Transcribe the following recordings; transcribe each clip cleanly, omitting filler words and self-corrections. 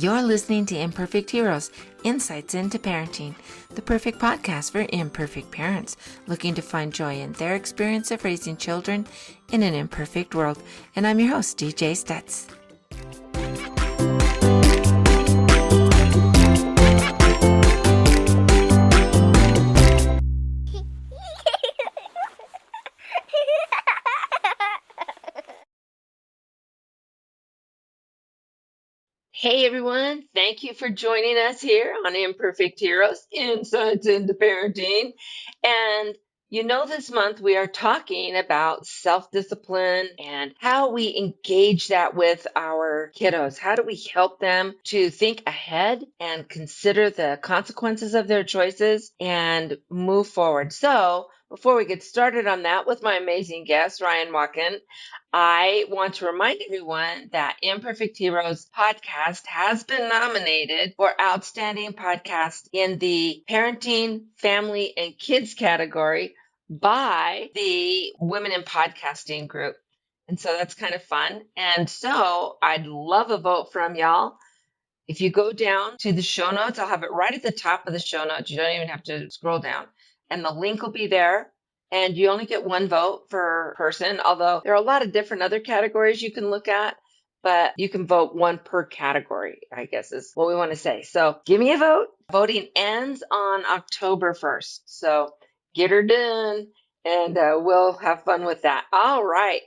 You're listening to Imperfect Heroes, Insights into Parenting, the perfect podcast for imperfect parents looking to find joy in their experience of raising children in an imperfect world. And I'm your host, DJ Stutz. Hey everyone, thank you for joining us here on Imperfect Heroes, Insights into Parenting. And this month we are talking about self-discipline and how we engage that with our kiddos. How do we help them to think ahead and consider the consequences of their choices and move forward? So before we get started on that with my amazing guest, Ryann Watkin, I want to remind everyone that Imperfect Heroes podcast has been nominated for Outstanding Podcast in the Parenting, Family, and Kids category by the Women in Podcasting group. And so that's kind of fun. And so I'd love a vote from y'all. If you go down to the show notes, I'll have it right at the top of the show notes. You don't even have to scroll down. And the link will be there. And you only get one vote per person, although there are a lot of different other categories you can look at, but you can vote one per category, I guess is what we want to say. So give me a vote. Voting ends on October 1st. So get her done and we'll have fun with that. All right.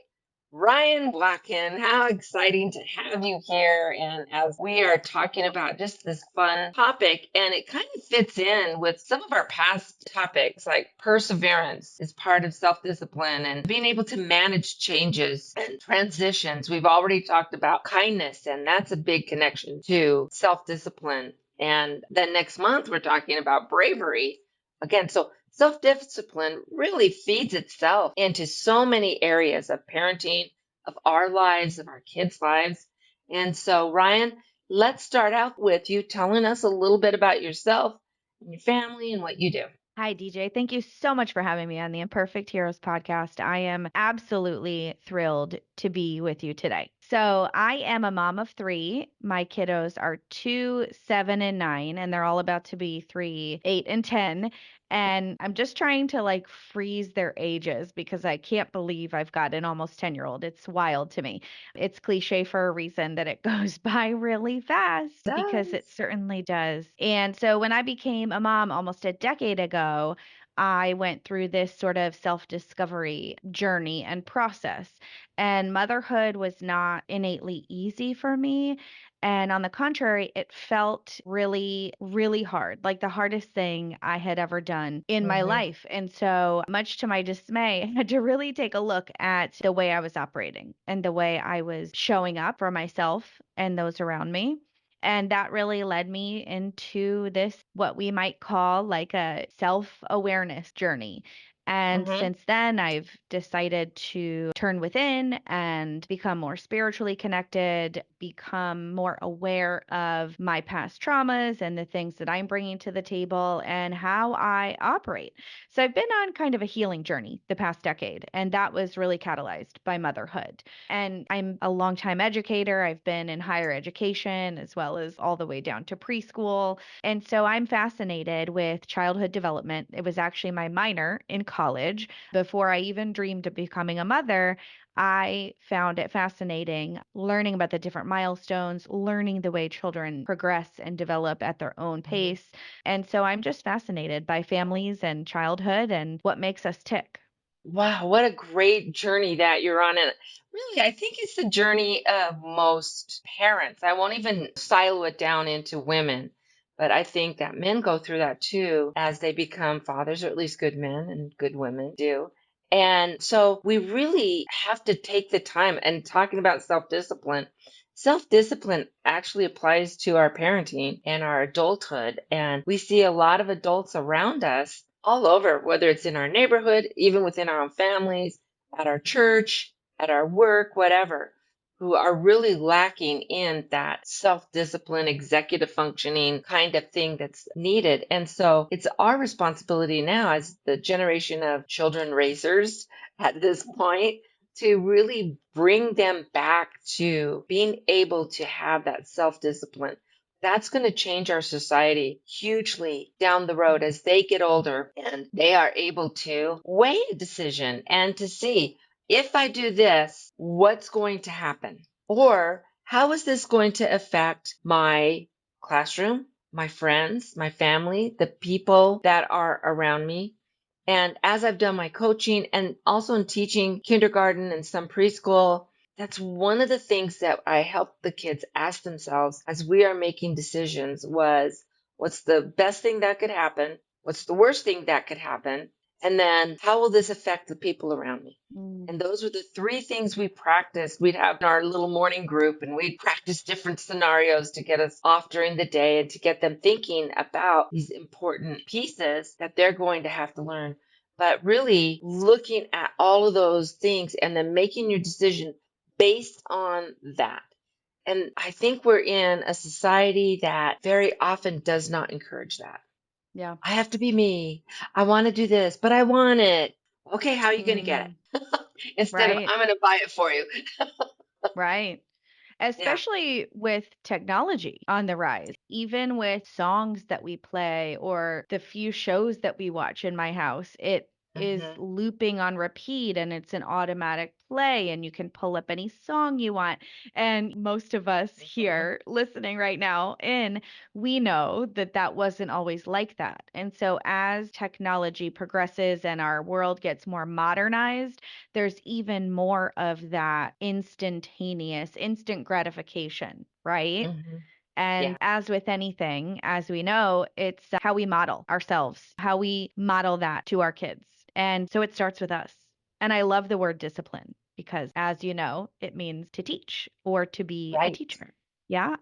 Ryann Watkin, how exciting to have you here. And as we are talking about just this fun topic, and it kind of fits in with some of our past topics, like perseverance is part of self-discipline and being able to manage changes and transitions. We've already talked about kindness, and that's a big connection to self-discipline. And then next month, we're talking about bravery. Again, so self-discipline really feeds itself into so many areas of parenting, of our lives, of our kids' lives. And so, Ryann, let's start out with you telling us a little bit about yourself and your family and what you do. Hi, DJ. Thank you so much for having me on the Imperfect Heroes podcast. I am absolutely thrilled to be with you today. So, I am a mom of three. My kiddos are 2, 7, and 9, and they're all about to be 3, 8, and 10. And I'm just trying to freeze their ages because I can't believe I've got an almost 10-year-old. It's wild to me. It's cliche for a reason that it goes by really fast because it certainly does. And so when I became a mom almost a decade ago, I went through this sort of self-discovery journey and process. And motherhood was not innately easy for me. And on the contrary, it felt really, really hard, like the hardest thing I had ever done in my life. And so, much to my dismay, I had to really take a look at the way I was operating and the way I was showing up for myself and those around me. And that really led me into this, what we might call like a self awareness journey. And since then, I've decided to turn within and become more spiritually connected, become more aware of my past traumas and the things that I'm bringing to the table and how I operate. So I've been on kind of a healing journey the past decade, and that was really catalyzed by motherhood. And I'm a longtime educator. I've been in higher education as well as all the way down to preschool. And so I'm fascinated with childhood development. It was actually my minor in college. Before I even dreamed of becoming a mother, I found it fascinating learning about the different milestones, learning the way children progress and develop at their own pace. And so I'm just fascinated by families and childhood and what makes us tick. Wow, what a great journey that you're on. And really, I think it's the journey of most parents. I won't even silo it down into women, but I think that men go through that too as they become fathers, or at least good men and good women do. And so we really have to take the time and talking about self-discipline. Self-discipline actually applies to our parenting and our adulthood. And we see a lot of adults around us all over, whether it's in our neighborhood, even within our own families, at our church, at our work, whatever, who are really lacking in that self-discipline, executive functioning kind of thing that's needed. And so it's our responsibility now as the generation of children raisers at this point to really bring them back to being able to have that self-discipline. That's going to change our society hugely down the road as they get older and they are able to weigh a decision and to see, if I do this, what's going to happen? Or how is this going to affect my classroom, my friends, my family, the people that are around me? And as I've done my coaching and also in teaching kindergarten and some preschool, that's one of the things that I help the kids ask themselves as we are making decisions was, what's the best thing that could happen? What's the worst thing that could happen? And then how will this affect the people around me? And Mm. those were the three things we practiced. We'd have in our little morning group and we'd practice different scenarios to get us off during the day and to get them thinking about these important pieces that they're going to have to learn. But really looking at all of those things and then making your decision based on that. And I think we're in a society that very often does not encourage that. Yeah. I have to be me. I want to do this, but I want it. Okay, how are you going to get Mm. it? Instead of, Right. I'm going to buy it for you. Right. Yeah. Especially with technology on the rise, even with songs that we play or the few shows that we watch in my house, it is Hmm. looping on repeat and it's an automatic play and you can pull up any song you want. And most of us Hmm. here listening right now we know that that wasn't always like that. And so as technology progresses and our world gets more modernized, there's even more of that instantaneous, instant gratification, right? Hmm. And Yeah. as with anything, as we know, it's how we model ourselves, how we model that to our kids. And so it starts with us. And I love the word discipline because, as you know, it means to teach or to be a Right. teacher. Yeah.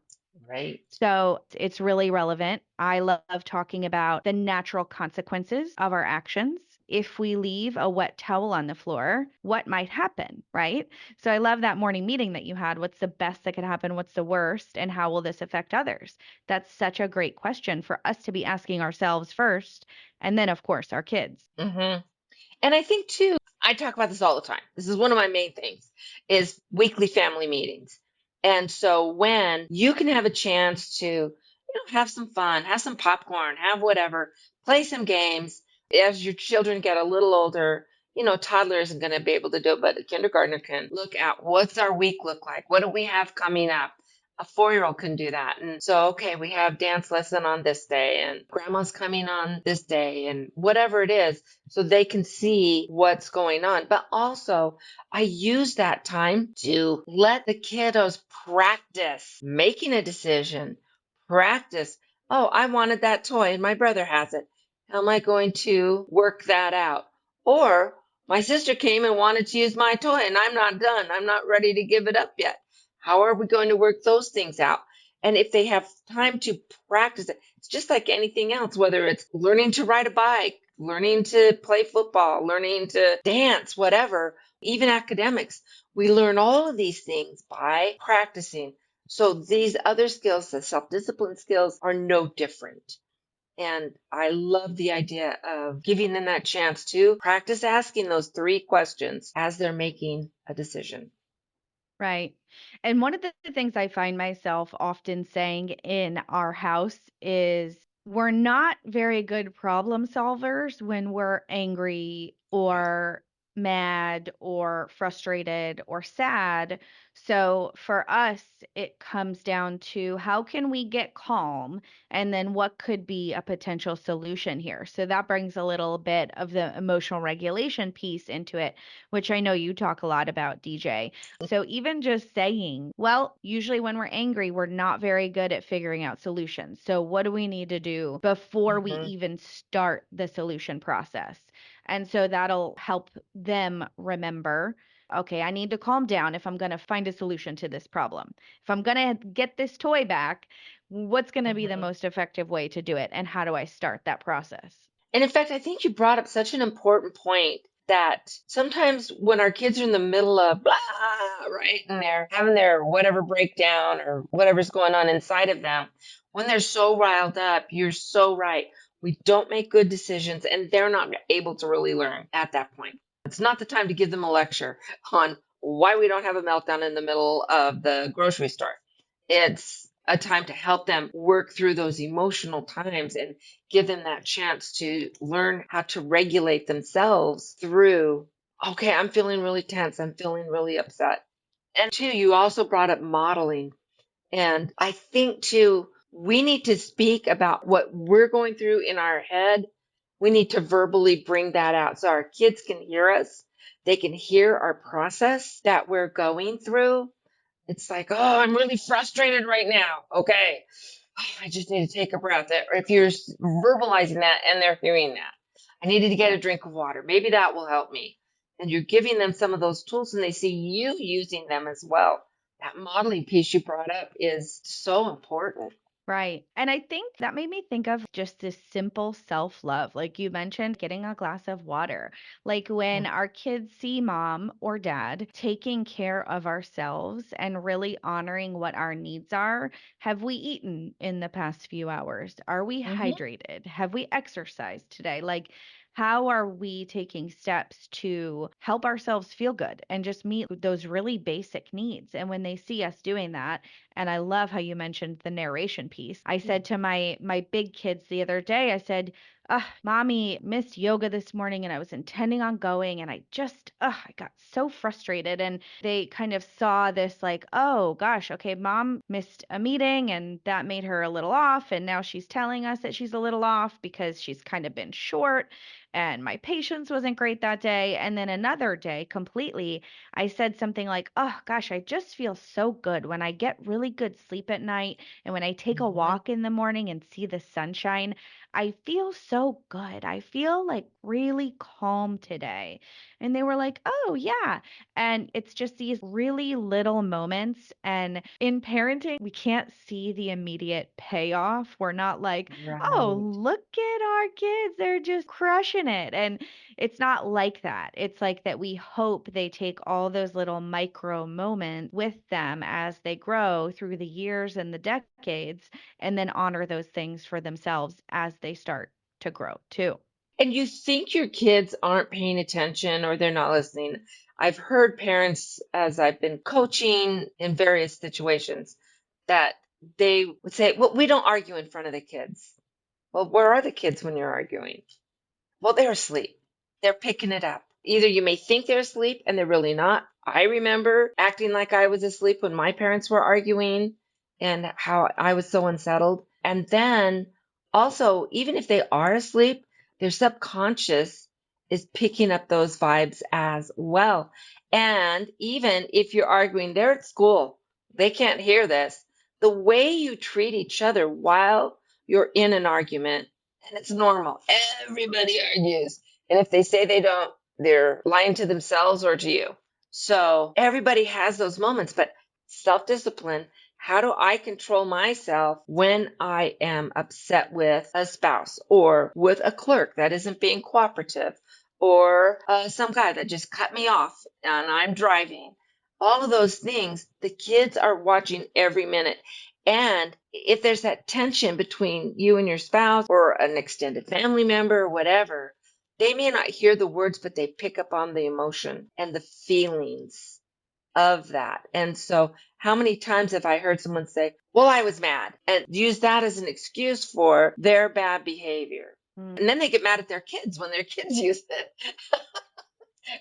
Right. So it's really relevant. I love talking about the natural consequences of our actions. If we leave a wet towel on the floor, what might happen, right? So I love that morning meeting that you had. What's the best that could happen? What's the worst? And how will this affect others? That's such a great question for us to be asking ourselves first. And then, of course, our kids. Hmm. And I think too, I talk about this all the time. This is one of my main things is weekly family meetings. And so when you can have a chance to, have some fun, have some popcorn, have whatever, play some games as your children get a little older, toddler isn't going to be able to do it, but a kindergartner can look at what's our week look like? What do we have coming up? A 4-year-old can do that. And so, okay, we have dance lesson on this day and grandma's coming on this day and whatever it is so they can see what's going on. But also, I use that time to let the kiddos practice making a decision, practice. Oh, I wanted that toy and my brother has it. How am I going to work that out? Or my sister came and wanted to use my toy and I'm not done. I'm not ready to give it up yet. How are we going to work those things out? And if they have time to practice it, it's just like anything else, whether it's learning to ride a bike, learning to play football, learning to dance, whatever, even academics. We learn all of these things by practicing. So these other skills, the self-discipline skills, are no different. And I love the idea of giving them that chance to practice asking those three questions as they're making a decision. Right. And one of the things I find myself often saying in our house is we're not very good problem solvers when we're angry Yeah. or mad or frustrated or sad. So for us, it comes down to how can we get calm and then what could be a potential solution here. So that brings a little bit of the emotional regulation piece into it, which I know you talk a lot about, DJ. So even just saying, well, usually when we're angry, we're not very good at figuring out solutions. So what do we need to do before we Hmm. even start the solution process? And so that'll help them remember, okay, I need to calm down if I'm going to find a solution to this problem. If I'm going to get this toy back, what's going to be the Hmm. most effective way to do it? And how do I start that process? And in fact, I think you brought up such an important point that sometimes when our kids are in the middle of blah, right, and they're having their whatever breakdown or whatever's going on inside of them, when they're so riled up, you're so right. We don't make good decisions and they're not able to really learn at that point. It's not the time to give them a lecture on why we don't have a meltdown in the middle of the grocery store. It's a time to help them work through those emotional times and give them that chance to learn how to regulate themselves through, okay, I'm feeling really tense. I'm feeling really upset. And two, you also brought up modeling. And I think too, we need to speak about what we're going through in our head. We need to verbally bring that out so our kids can hear us. They can hear our process that we're going through. It's like, oh, I'm really frustrated right now. Okay. I just need to take a breath. Or if you're verbalizing that and they're hearing that, I needed to get a drink of water. Maybe that will help me. And you're giving them some of those tools and they see you using them as well. That modeling piece you brought up is so important. Right. And I think that made me think of just this simple self love. Like you mentioned, getting a glass of water. Like when our kids see mom or dad taking care of ourselves and really honoring what our needs are. Have we eaten in the past few hours? Are we Mm-hmm. hydrated? Have we exercised today? Like, how are we taking steps to help ourselves feel good and just meet those really basic needs? And when they see us doing that, and I love how you mentioned the narration piece. I said to my big kids the other day, I said, mommy missed yoga this morning and I was intending on going and I got so frustrated. And they kind of saw this like, oh gosh, okay, mom missed a meeting and that made her a little off. And now she's telling us that she's a little off because she's kind of been short and my patience wasn't great that day. And then another day completely I said something like, oh gosh, I just feel so good when I get really good sleep at night and when I take a Mm-hmm. walk in the morning and see the sunshine. I feel so good. I feel like really calm today. And they were like, oh, yeah. And it's just these really little moments. And in parenting, we can't see the immediate payoff. We're not like, oh, Right. look at our kids. They're just crushing it. And it's not like that. It's like that we hope they take all those little micro moments with them as they grow through the years and the decades, and then honor those things for themselves as they start to grow too. And you think your kids aren't paying attention or they're not listening. I've heard parents, as I've been coaching in various situations, that they would say, well, we don't argue in front of the kids. Well, where are the kids when you're arguing? Well, they're asleep. They're picking it up. Either you may think they're asleep and they're really not. I remember acting like I was asleep when my parents were arguing and how I was so unsettled. And then also, even if they are asleep, their subconscious is picking up those vibes as well. And even if you're arguing, they're at school, they can't hear this. The way you treat each other while you're in an argument, and it's normal. Everybody argues. And if they say they don't, they're lying to themselves or to you. So everybody has those moments, but self discipline. How do I control myself when I am upset with a spouse or with a clerk that isn't being cooperative or some guy that just cut me off and I'm driving? All of those things, the kids are watching every minute. And if there's that tension between you and your spouse or an extended family member or whatever, they may not hear the words, but they pick up on the emotion and the feelings of that. And so, how many times have I heard someone say, well, I was mad, and use that as an excuse for their bad behavior? And then they get mad at their kids when their kids use it,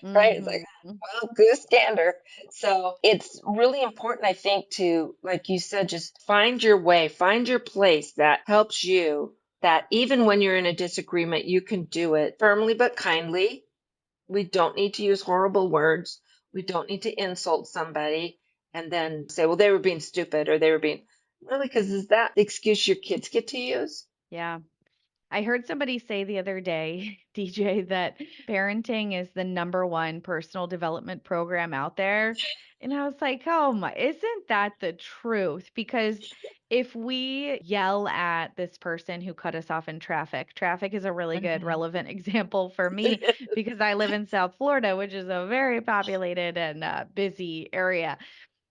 right? It's like, Mm-hmm. well, goose gander. So it's really important, I think, to, like you said, just find your way, find your place that helps you, that even when you're in a disagreement, you can do it firmly but kindly. We don't need to use horrible words. We don't need to insult somebody and then say, well, they were being stupid or they were being, really, because is that the excuse your kids get to use? Yeah. I heard somebody say the other day, DJ, that parenting is the number one personal development program out there. And I was like, oh my, isn't that the truth? Because if we yell at this person who cut us off in traffic, traffic is a really good, Mhm. relevant example for me because I live in South Florida, which is a very populated and busy area.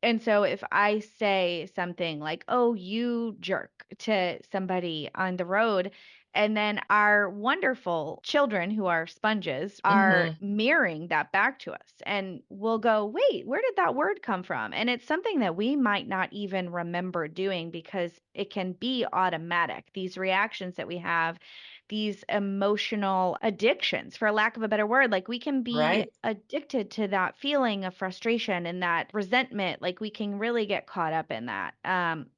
And so if I say something like, "Oh, you jerk," to somebody on the road, And then our wonderful children, who are sponges, are Hmm. mirroring that back to us. And we'll go, wait, where did that word come from? And it's something that we might not even remember doing because it can be automatic. These reactions that we have, these emotional addictions, for lack of a better word, like we can be Right. addicted to that feeling of frustration and that resentment. Like we can really get caught up in that.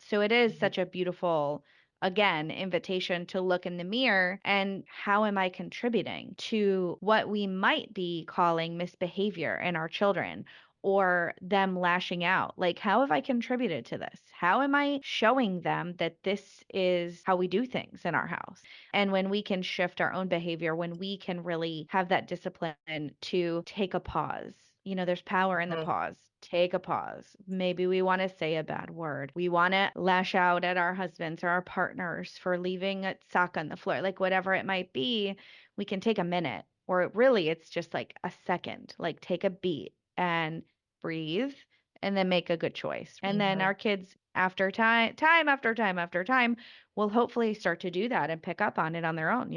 So it is Mhm. such a beautiful, again, invitation to look in the mirror and how am I contributing to what we might be calling misbehavior in our children or them lashing out? Like, how have I contributed to this? How am I showing them that this is how we do things in our house? And when we can shift our own behavior, when we can really have that discipline to take a pause, there's power in the Mhm. pause. Take a pause. Maybe we want to say a bad word. We want to lash out at our husbands or our partners for leaving a sock on the floor, like whatever it might be. We can take a minute, or really, it's just like a second, like take a beat and breathe and then make a good choice. And then Mhm. our kids, after time after time after time, will hopefully start to do that and pick up on it on their own.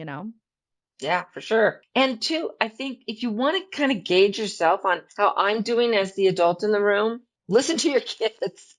Yeah, for sure. And two, I think if you want to kind of gauge yourself on how I'm doing as the adult in the room, listen to your kids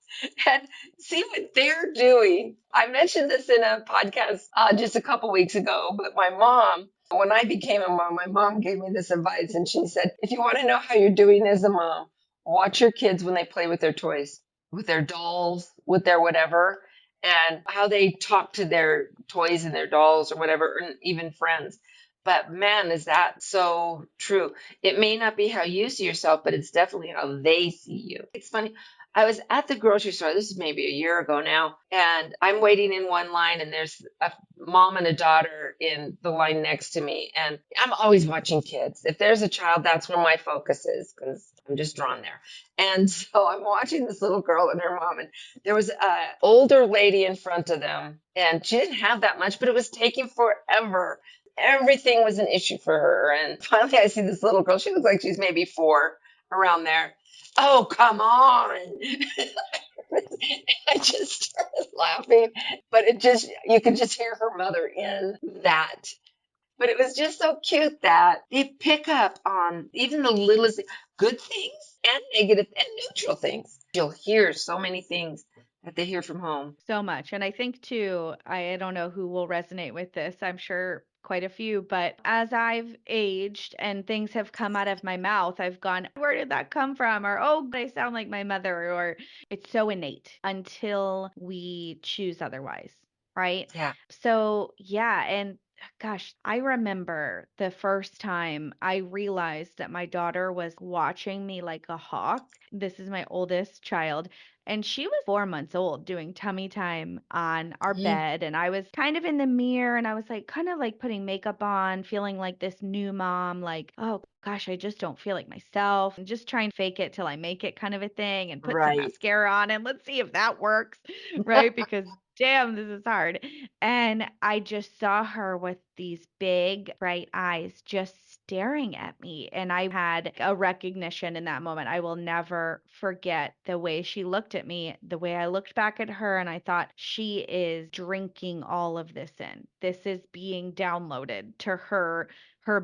and see what they're doing. I mentioned this in a podcast just a couple weeks ago, but my mom, when I became a mom, my mom gave me this advice and she said, if you want to know how you're doing as a mom, watch your kids when they play with their toys, with their dolls, with their whatever, and how they talk to their toys and their dolls or whatever, and even friends. But man, is that so true. It may not be how you see yourself, but it's definitely how they see you. It's funny. I was at the grocery store, this is maybe a year ago now, and I'm waiting in one line, and there's a mom and a daughter in the line next to me. And I'm always watching kids. If there's a child, that's where my focus is because I'm just drawn there. And so I'm watching this little girl and her mom, and there was a older lady in front of them, and she didn't have that much, but it was taking forever. Everything was an issue for her. And finally, I see this little girl. She looks like she's maybe 4, around there. Oh, come on. I just started laughing, but you could just hear her mother in that. But it was just so cute that they pick up on even the littlest good things and negative and neutral things. You'll hear so many things that they hear from home. So much. And I think too, I don't know who will resonate with this. I'm sure quite a few, but as I've aged and things have come out of my mouth, I've gone, where did that come from? Or, oh, I sound like my mother. Or it's so innate until we choose otherwise, right? Yeah. So, yeah. And gosh, I remember the first time I realized that my daughter was watching me like a hawk. This is my oldest child. And she was 4 months old doing tummy time on our Mm, bed. And I was kind of in the mirror and I was like, kind of like putting makeup on, feeling like this new mom, like, oh gosh, I just don't feel like myself. And just trying to fake it till I make it kind of a thing and put some right. mascara on and let's see if that works. Right. Because damn, this is hard. And I just saw her with these big, bright eyes just staring at me. And I had a recognition in that moment. I will never forget the way she looked at me, the way I looked back at her, and I thought, she is drinking all of this in. This is being downloaded to her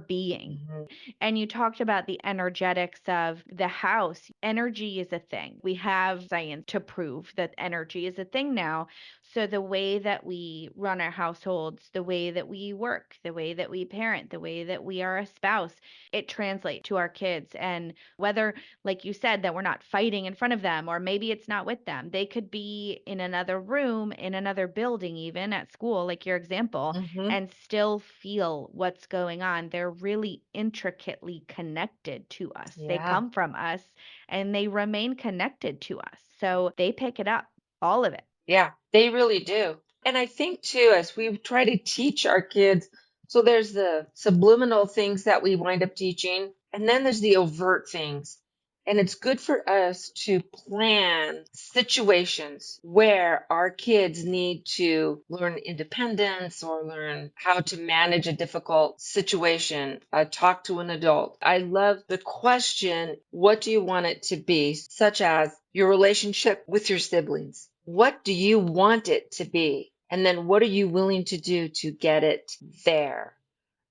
being. Mhm. And you talked about the energetics of the house. Energy is a thing. We have science to prove that energy is a thing now. So the way that we run our households, the way that we work, the way that we parent, the way that we are a spouse, it translates to our kids. And whether, like you said, that we're not fighting in front of them, or maybe it's not with them, they could be in another room, in another building, even at school, like your example, Mhm. and still feel what's going on. They're really intricately connected to us. They Yeah. come from us and they remain connected to us. So they pick it up, all of it. Yeah, they really do. And I think too, as we try to teach our kids, so there's the subliminal things that we wind up teaching, and then there's the overt things. And it's good for us to plan situations where our kids need to learn independence or learn how to manage a difficult situation, talk to an adult. I love the question, what do you want it to be? Such as your relationship with your siblings. What do you want it to be? And then what are you willing to do to get it there?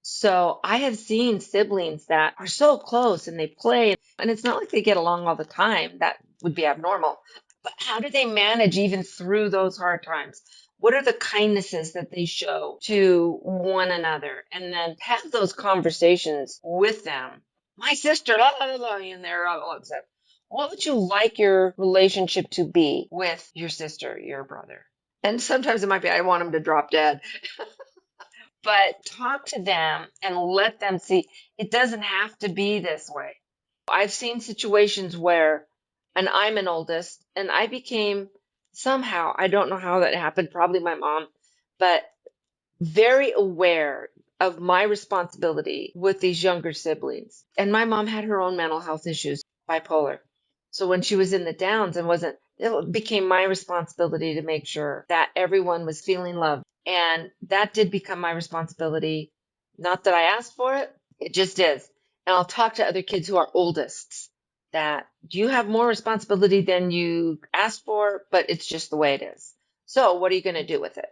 So I have seen siblings that are so close and they play, and it's not like they get along all the time. That would be abnormal. But how do they manage even through those hard times? What are the kindnesses that they show to one another? And then have those conversations with them. My sister, la la la, la, and they're all upset. What would you like your relationship to be with your sister, your brother? And sometimes it might be, I want them to drop dead, but talk to them and let them see it doesn't have to be this way. I've seen situations where, and I'm an oldest, and I became somehow, I don't know how that happened, probably my mom, but very aware of my responsibility with these younger siblings. And my mom had her own mental health issues, bipolar. So when she was in the downs and wasn't, it became my responsibility to make sure that everyone was feeling loved. And that did become my responsibility. Not that I asked for it, it just is. And I'll talk to other kids who are oldest that you have more responsibility than you asked for, but it's just the way it is. So what are you going to do with it?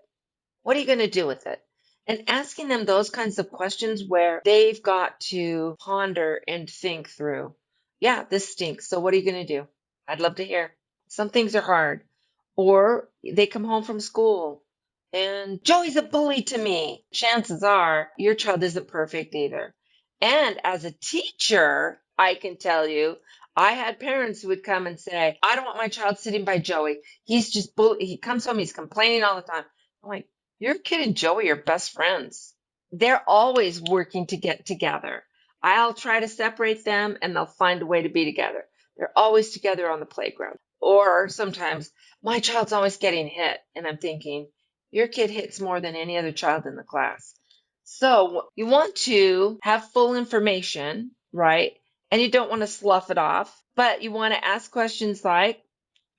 What are you going to do with it? And asking them those kinds of questions where they've got to ponder and think through. Yeah, this stinks. So what are you going to do? I'd love to hear. Some things are hard. Or they come home from school and Joey's a bully to me. Chances are your child isn't perfect either. And as a teacher, I can tell you, I had parents who would come and say, I don't want my child sitting by Joey. He's just bully. He comes home, he's complaining all the time. I'm like, your kid and Joey are best friends. They're always working to get together. I'll try to separate them and they'll find a way to be together. They're always together on the playground. Or sometimes my child's always getting hit. And I'm thinking, your kid hits more than any other child in the class. So you want to have full information, right? And you don't want to slough it off, but you want to ask questions like,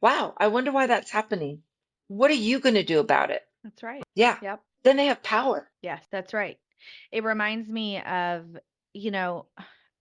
wow, I wonder why that's happening. What are you going to do about it? That's right. Yeah. Yep. Then they have power. Yes, that's right. It reminds me of, you know,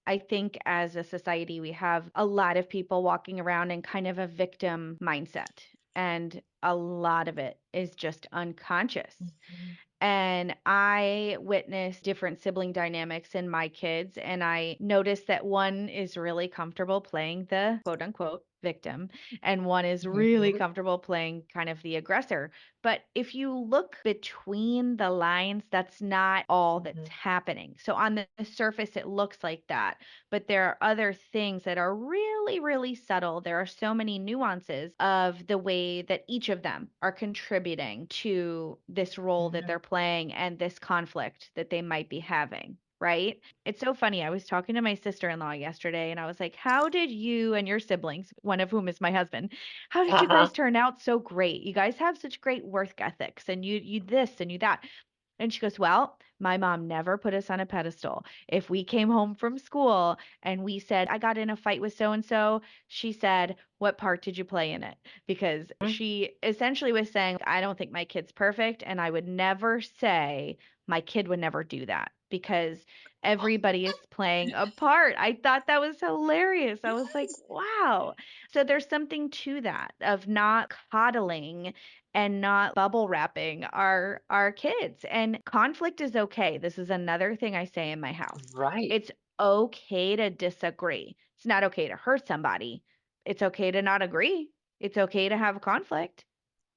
I think as a society, we have a lot of people walking around in kind of a victim mindset, and a lot of it is just unconscious. Mhm. And I witnessed different sibling dynamics in my kids, and I noticed that one is really comfortable playing the quote unquote victim, and one is really Mhm. comfortable playing kind of the aggressor. But if you look between the lines, that's not all that's Mhm. happening. So on the surface, it looks like that, but there are other things that are really, really subtle. There are so many nuances of the way that each of them are contributing to this role that they're Mhm. playing and this conflict that they might be having. Right? It's so funny. I was talking to my sister-in-law yesterday and I was like, "How did you and your siblings, one of whom is my husband, how did you Uh-huh. guys turn out so great? You guys have such great work ethics and you this and you that." And she goes, "Well, my mom never put us on a pedestal. If we came home from school and we said, I got in a fight with so and so, she said, what part did you play in it?" Because she essentially was saying, I don't think my kid's perfect. And I would never say my kid would never do that because everybody is playing a part. I thought that was hilarious. I was like, Yes. wow. So there's something to that of not coddling and not bubble wrapping our kids. And conflict is okay. This is another thing I say in my house. Right. It's okay to disagree. It's not okay to hurt somebody. It's okay to not agree. It's okay to have conflict.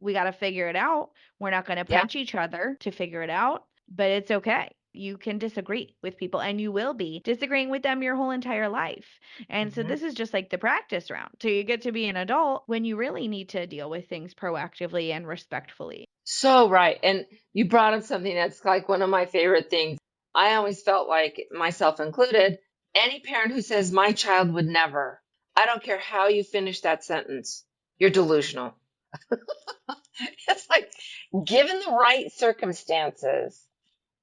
We got to figure it out. We're not going to Yeah. punch each other to figure it out, but it's okay. You can disagree with people and you will be disagreeing with them your whole entire life. And so Mhm. this is just like the practice round. So you get to be an adult when you really need to deal with things proactively and respectfully. So right. And you brought up something that's like one of my favorite things. I always felt like, myself included, any parent who says my child would never, I don't care how you finish that sentence, you're delusional. It's like, given the right circumstances,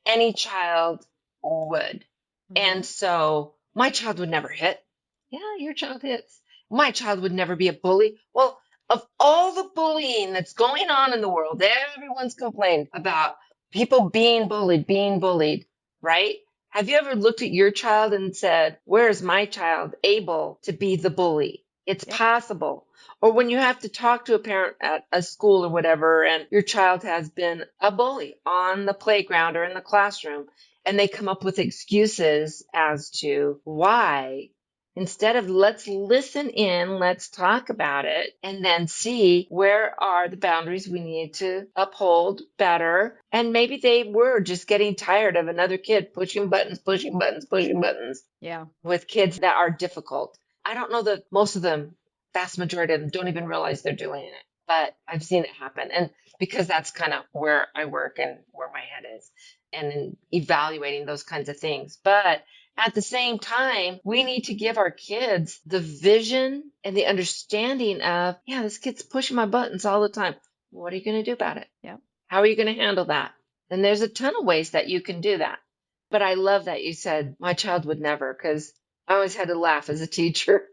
any child would. Hmm. And so my child would never hit. Yeah, your child hits. My child would never be a bully. Well, of all the bullying that's going on in the world, everyone's complained about people being bullied, right? Have you ever looked at your child and said, where is my child able to be the bully? It's Yep. possible. Or when you have to talk to a parent at a school or whatever, and your child has been a bully on the playground or in the classroom, and they come up with excuses as to why. Instead of let's listen in, let's talk about it, and then see where are the boundaries we need to uphold better. And maybe they were just getting tired of another kid pushing buttons, pushing buttons, pushing buttons Yeah. with kids that are difficult. I don't know that most of them, vast majority of them, don't even realize they're doing it, but I've seen it happen. And because that's kind of where I work and where my head is, and in evaluating those kinds of things. But at the same time, we need to give our kids the vision and the understanding of, yeah, this kid's pushing my buttons all the time. What are you going to do about it? Yep. How are you going to handle that? And there's a ton of ways that you can do that. But I love that you said my child would never, because I always had to laugh as a teacher.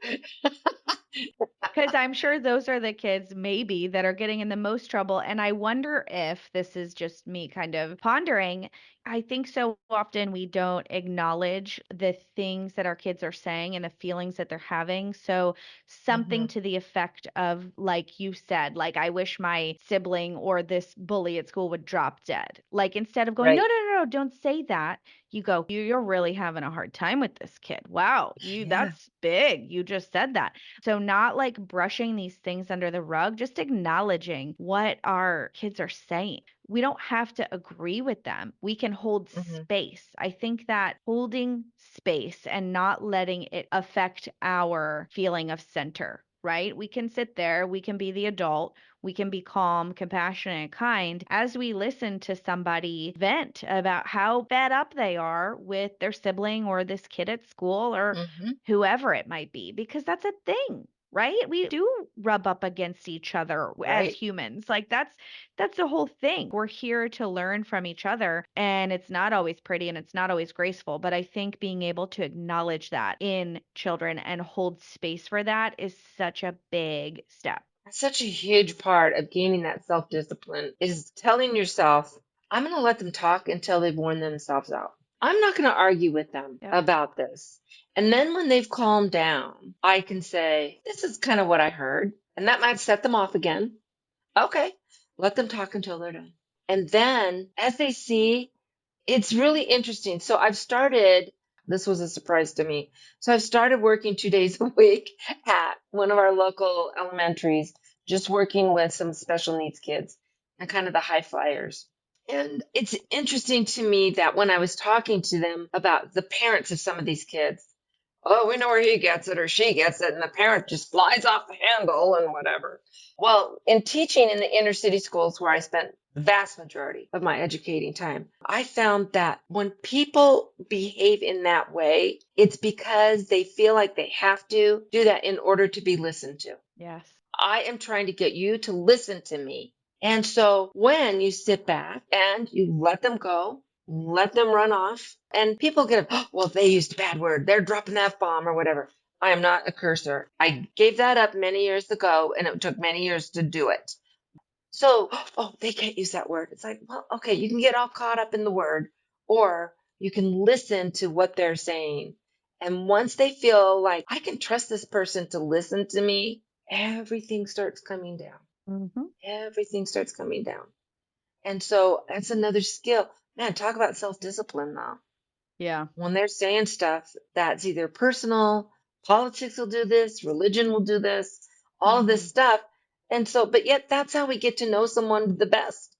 Because I'm sure those are the kids maybe that are getting in the most trouble. And I wonder if this is just me kind of pondering. I think so often we don't acknowledge the things that our kids are saying and the feelings that they're having. So Hmm. something to the effect of, like you said, like, I wish my sibling or this bully at school would drop dead. Like, instead of going, no, Right. no, no, no, don't say that. You go, you're really having a hard time with this kid. Wow, Yeah. that's big. You just said that. So, not like brushing these things under the rug, just acknowledging what our kids are saying. We don't have to agree with them. We can hold Hmm. space. I think that holding space and not letting it affect our feeling of center, right? We can sit there, we can be the adult, we can be calm, compassionate, and kind as we listen to somebody vent about how fed up they are with their sibling or this kid at school or Hmm. whoever it might be, because that's a thing, right? We do rub up against each other as Right. humans. Like, that's the whole thing. We're here to learn from each other, and it's not always pretty and it's not always graceful, but I think being able to acknowledge that in children and hold space for that is such a big step. Such a huge part of gaining that self discipline is telling yourself, I'm going to let them talk until they've worn themselves out. I'm not going to argue with them Yep. about this. And then when they've calmed down, I can say, this is kind of what I heard. And that might set them off again. Okay. Let them talk until they're done. And then as they see, it's really interesting. So I've started, this was a surprise to me. So I've started working 2 days a week at one of our local elementaries, just working with some special needs kids and kind of the high flyers. And it's interesting to me that when I was talking to them about the parents of some of these kids, oh, we know where he gets it or she gets it, and the parent just flies off the handle and whatever. Well, in teaching in the inner city schools where I spent the vast majority of my educating time, I found that when people behave in that way, it's because they feel like they have to do that in order to be listened to. Yes. I am trying to get you to listen to me. And so when you sit back and you let them go, let them run off, and people get, oh, well, they used a bad word. They're dropping the F bomb or whatever. I am not a cursor. I gave that up many years ago, and it took many years to do it. So, oh, they can't use that word. It's like, well, okay, you can get all caught up in the word, or you can listen to what they're saying. And once they feel like I can trust this person to listen to me, everything starts coming down. Hmm. Everything starts coming down. And so that's another skill. Man, talk about self discipline though. Yeah. When they're saying stuff that's either personal, politics will do this, religion will do this, all of this Hmm. stuff. And so, but yet that's how we get to know someone the best.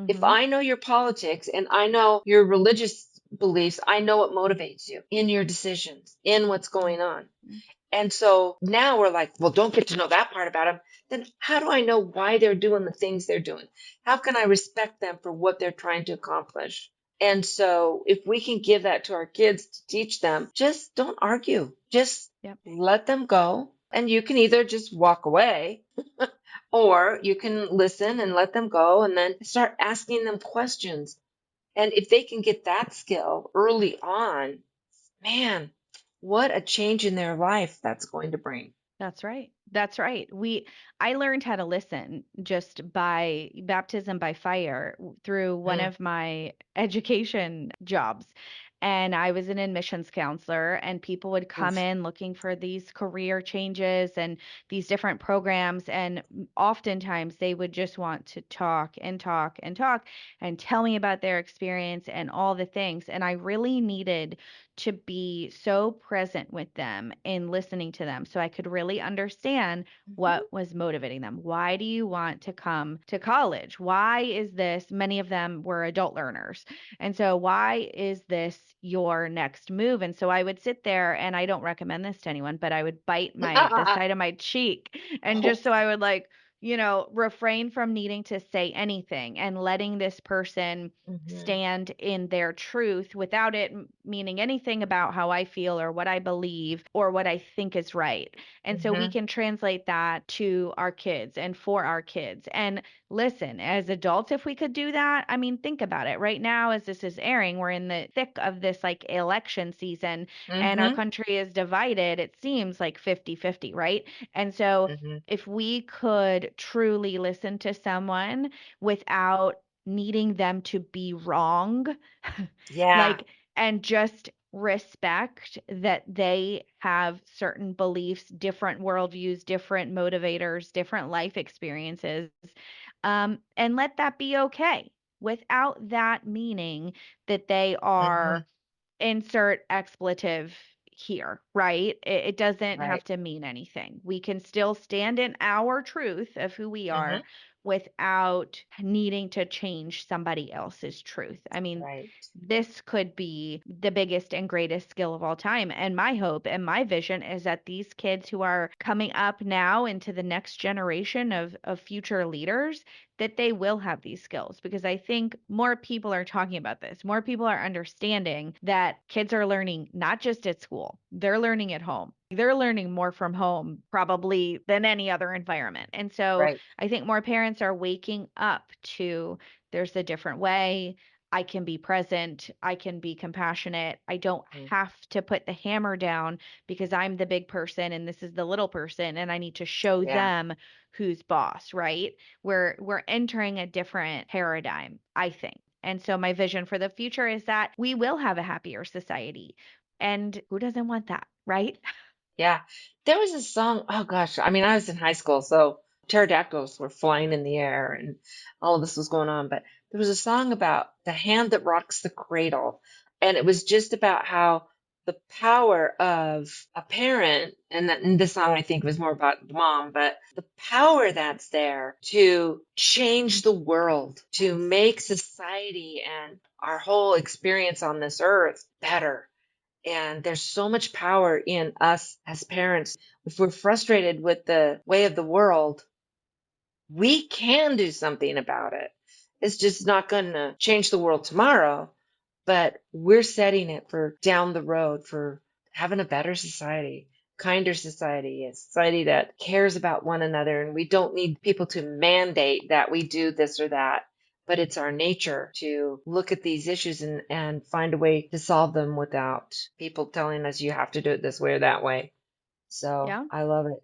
If Hmm. I know your politics and I know your religious beliefs, I know what motivates you in your decisions, in what's going on. And so now we're like, well, don't get to know that part about them. Then how do I know why they're doing the things they're doing? How can I respect them for what they're trying to accomplish? And so if we can give that to our kids to teach them, just don't argue. Just Yep. let them go. And you can either just walk away or you can listen and let them go and then start asking them questions. And if they can get that skill early on, man, what a change in their life that's going to bring. That's right. That's right. I learned how to listen just by baptism by fire through one Mm, of my education jobs. and I was an admissions counselor, and people would come Oof. in looking for these career changes and these different programs. And oftentimes they would just want to talk and talk and talk and tell me about their experience and all the things. And I really needed to be so present with them in listening to them so I could really understand Mhm. what was motivating them. Why do you want to come to college? Why is this? Many of them were adult learners. And so, why is this your next move? And so, I would sit there, and I don't recommend this to anyone, but I would bite the side of my cheek, and Oh. just so I would like, refrain from needing to say anything and letting this person Mhm. stand in their truth without it meaning anything about how I feel or what I believe or what I think is right. And so we Mhm. can translate that to our kids and for our kids. And listen, as adults, if we could do that, I mean, think about it. Right now, as this is airing, we're in the thick of this like election season, and our Mhm. country is divided. It seems like 50-50, right? And so Mhm. if we could truly listen to someone without needing them to be wrong, Yeah. like, and just respect that they have certain beliefs, different worldviews, different motivators, different life experiences, and let that be okay without that meaning that they Mhm. are insert expletive here, right? It doesn't have Right. to mean anything. We can still stand in our truth of who we are Mhm. without needing to change somebody else's truth. I mean, Right. this could be the biggest and greatest skill of all time. And my hope and my vision is that these kids who are coming up now into the next generation of future leaders, that they will have these skills, because I think more people are talking about this. More people are understanding that kids are learning not just at school, they're learning at home. They're learning more from home probably than any other environment. And so Right. I think more parents are waking up to there's a different way. I can be present. I can be compassionate. I don't Mm. have to put the hammer down because I'm the big person and this is the little person and I need to show Yeah. them who's boss, right? We're entering a different paradigm, I think. And so my vision for the future is that we will have a happier society. And who doesn't want that, right? Yeah. There was a song, oh gosh, I mean, I was in high school, so pterodactyls were flying in the air and all of this was going on. But there was a song about the hand that rocks the cradle. And it was just about how the power of a parent, and this song I think was more about the mom, but the power that's there to change the world, to make society and our whole experience on this earth better. And there's so much power in us as parents. If we're frustrated with the way of the world, we can do something about it. It's just not going to change the world tomorrow, but we're setting it for down the road for having a better society, kinder society, a society that cares about one another. And we don't need people to mandate that we do this or that. But it's our nature to look at these issues and find a way to solve them without people telling us you have to do it this way or that way. So Yeah. I love it.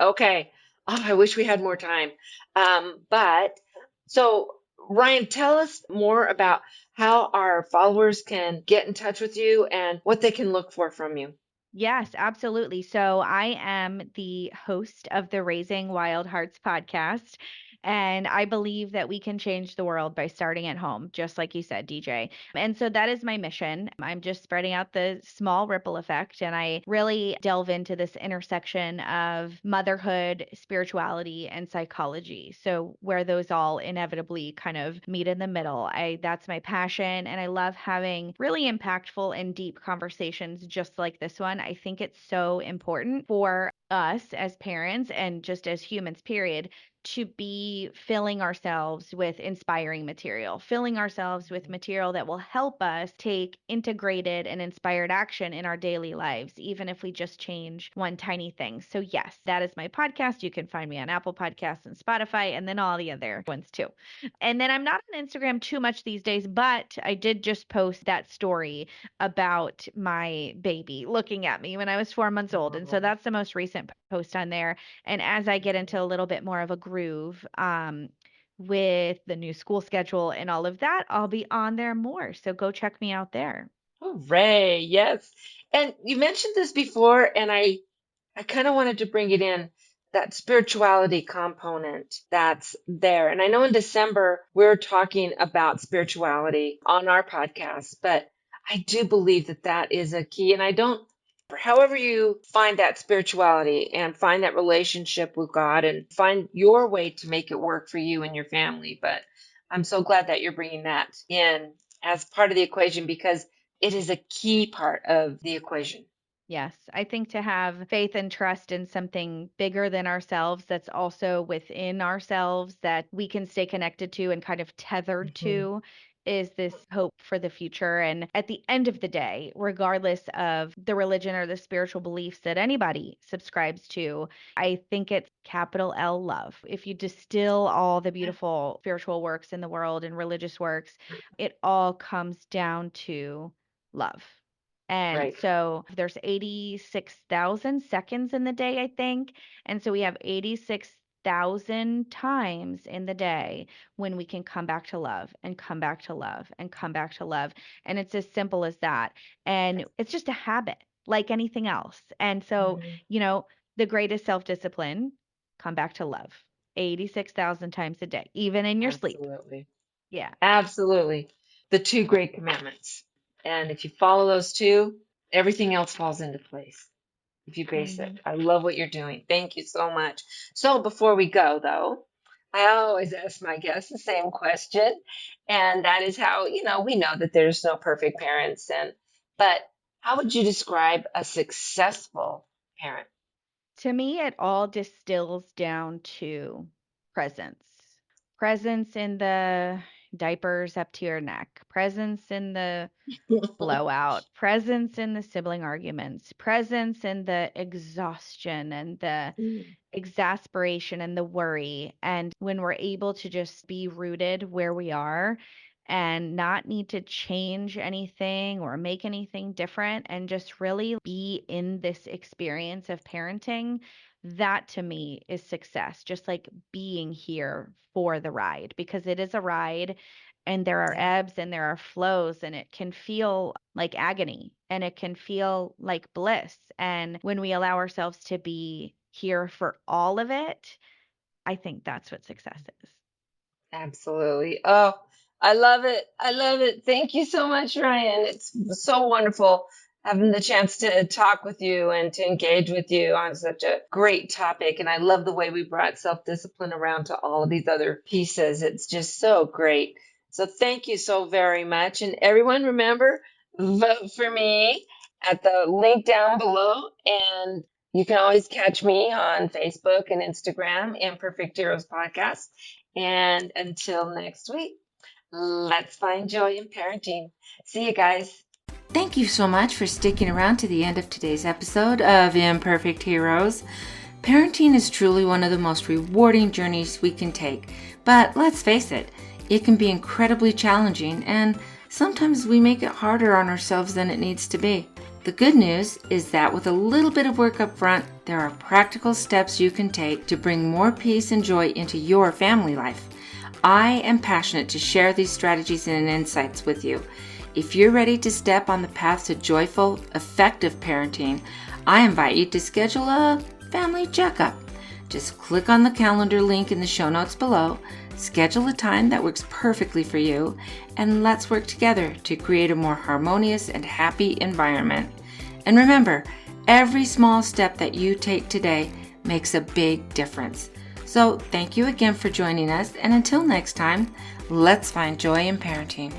Okay. Oh, I wish we had more time. But so, Ryan, tell us more about how our followers can get in touch with you and what they can look for from you. Yes, absolutely. So I am the host of the Raising Wild Hearts podcast, and I believe that we can change the world by starting at home, just like you said, DJ. And so that is my mission. I'm just spreading out the small ripple effect, and I really delve into this intersection of motherhood, spirituality, and psychology. So where those all inevitably kind of meet in the middle. I That's my passion, and I love having really impactful and deep conversations just like this one. I think it's so important for us as parents and just as humans, period, to be filling ourselves with inspiring material, filling ourselves with material that will help us take integrated and inspired action in our daily lives, even if we just change one tiny thing. So, yes, that is my podcast. You can find me on Apple Podcasts and Spotify, and then all the other ones too. And then I'm not on Instagram too much these days, but I did just post that story about my baby looking at me when I was 4 months old. And so Oh, that's the most recent post on there. And as I get into a little bit more of a groove, with the new school schedule and all of that, I'll be on there more. So go check me out there. Oh, Ray, yes. And you mentioned this before, and I kind of wanted to bring it in, that spirituality component that's there. And I know in December we're talking about spirituality on our podcast, but I do believe that that is a key. And I don't, however you find that spirituality and find that relationship with God and find your way to make it work for you and your family. But I'm so glad that you're bringing that in as part of the equation because it is a key part of the equation. Yes, I think to have faith and trust in something bigger than ourselves that's also within ourselves that we can stay connected to and kind of tethered Mhm. to is this hope for the future. And at the end of the day, regardless of the religion or the spiritual beliefs that anybody subscribes to, I think it's capital L love. If you distill all the beautiful spiritual works in the world and religious works, it all comes down to love. And Right. so there's 86,000 seconds in the day, I think. And so we have 86,000 times in the day when we can come back to love and come back to love and come back to love. And it's as simple as that. And it's just a habit like anything else. And so, Mhm. you know, the greatest self discipline, come back to love 86,000 times a day, even in your sleep. Absolutely. Yeah. Absolutely. The two great commandments. And if you follow those two, everything else falls into place. If you base it. Mhm. I love what you're doing. Thank you so much. So before we go, though, I always ask my guests the same question. And that is how, we know that there's no perfect parents but how would you describe a successful parent? To me, it all distills down to presence. Presence in the diapers up to your neck, presence in the blowout, presence in the sibling arguments, presence in the exhaustion and the exasperation and the worry. And when we're able to just be rooted where we are and not need to change anything or make anything different and just really be in this experience of parenting, that to me is success. Just like being here for the ride because it is a ride and there are Yeah, ebbs and there are flows and it can feel like agony and it can feel like bliss. And when we allow ourselves to be here for all of it, I think that's what success is. absolutely. Oh, I love it. I love it. Thank you so much, Ryan. It's so wonderful having the chance to talk with you and to engage with you on such a great topic. And I love the way we brought self-discipline around to all of these other pieces. It's just so great. So thank you so very much. And everyone, remember, vote for me at the link down below. And you can always catch me on Facebook and Instagram, Imperfect Heroes Podcast. And until next week, let's find joy in parenting. See you guys. Thank you so much for sticking around to the end of today's episode of Imperfect Heroes. Parenting is truly one of the most rewarding journeys we can take, but let's face it, it can be incredibly challenging and sometimes we make it harder on ourselves than it needs to be. The good news is that with a little bit of work up front, there are practical steps you can take to bring more peace and joy into your family life. I am passionate to share these strategies and insights with you. If you're ready to step on the path to joyful, effective parenting, I invite you to schedule a family checkup. Just click on the calendar link in the show notes below, schedule a time that works perfectly for you, and let's work together to create a more harmonious and happy environment. And remember, every small step that you take today makes a big difference. So thank you again for joining us, and until next time, let's find joy in parenting.